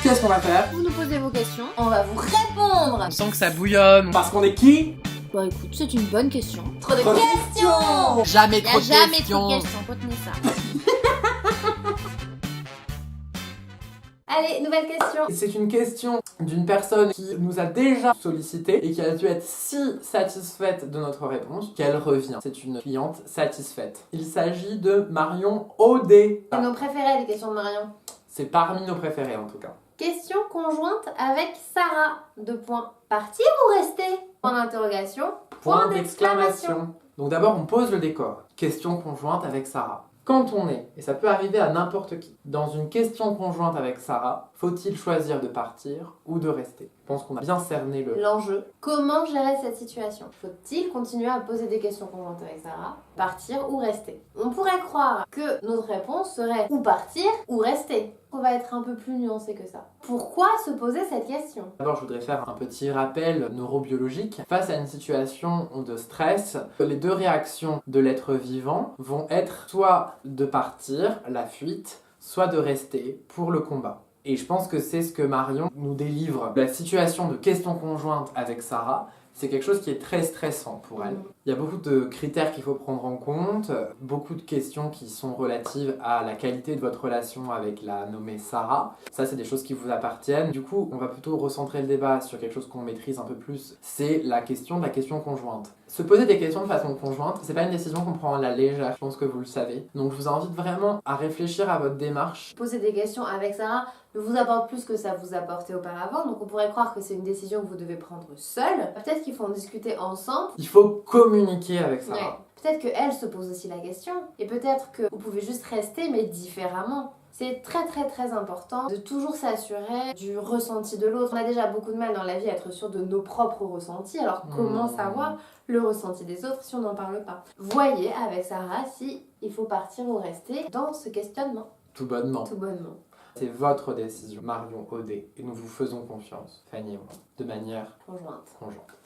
Qu'est-ce qu'on va faire? Vous nous posez vos questions, on va vous répondre. On sent que ça bouillonne. Parce qu'on est qui? Bah écoute, c'est une bonne question. Trop de questions. Jamais Y a trop de jamais questions. trop de questions, retenez ça. Allez, nouvelle question. C'est une question d'une personne qui nous a déjà sollicité et qui a dû être si satisfaite de notre réponse qu'elle revient. C'est une cliente satisfaite. Il s'agit de Marion Audet. C'est nos préférés, les questions de Marion. C'est parmi nos préférés en tout cas. Question conjointe avec Sarah. Deux points. Partir ou rester? Point d'interrogation. Point d'exclamation. Donc d'abord on pose le décor. Question conjointe avec Sarah. Quand on est, et ça peut arriver à n'importe qui, dans une question conjointe avec Sarah, faut-il choisir de partir ou de rester? Je pense qu'on a bien cerné L'enjeu. Comment gérer cette situation? Faut-il continuer à poser des questions conjointes avec Sarah? Partir ou rester? On pourrait croire que notre réponse serait ou partir ou rester. On va être un peu plus nuancé que ça. Pourquoi se poser cette question? D'abord, je voudrais faire un petit rappel neurobiologique. Face à une situation de stress, les deux réactions de l'être vivant vont être soit de partir, la fuite, soit de rester pour le combat. Et je pense que c'est ce que Marion nous délivre. La situation de question conjointe avec Sarah, c'est quelque chose qui est très stressant pour elle. Il y a beaucoup de critères qu'il faut prendre en compte, beaucoup de questions qui sont relatives à la qualité de votre relation avec la nommée Sarah. Ça, c'est des choses qui vous appartiennent. Du coup, on va plutôt recentrer le débat sur quelque chose qu'on maîtrise un peu plus. C'est la question de la question conjointe. Se poser des questions de façon conjointe, c'est pas une décision qu'on prend à la légère, je pense que vous le savez. Donc je vous invite vraiment à réfléchir à votre démarche. Poser des questions avec Sarah ne vous apporte plus que ça vous apportait auparavant, donc on pourrait croire que c'est une décision que vous devez prendre seule. Peut-être qu'il faut en discuter ensemble. Il faut communiquer avec Sarah. Ouais. Peut-être qu'elle se pose aussi la question, et peut-être que vous pouvez juste rester, mais différemment. C'est très important de toujours s'assurer du ressenti de l'autre. On a déjà beaucoup de mal dans la vie à être sûr de nos propres ressentis, alors comment savoir le ressenti des autres si on n'en parle pas? Voyez avec Sarah si il faut partir ou rester dans ce questionnement. Tout bonnement. Tout bonnement. C'est votre décision, Marion Audet, et nous vous faisons confiance, Fanny et moi, de manière Conjointe. conjointe.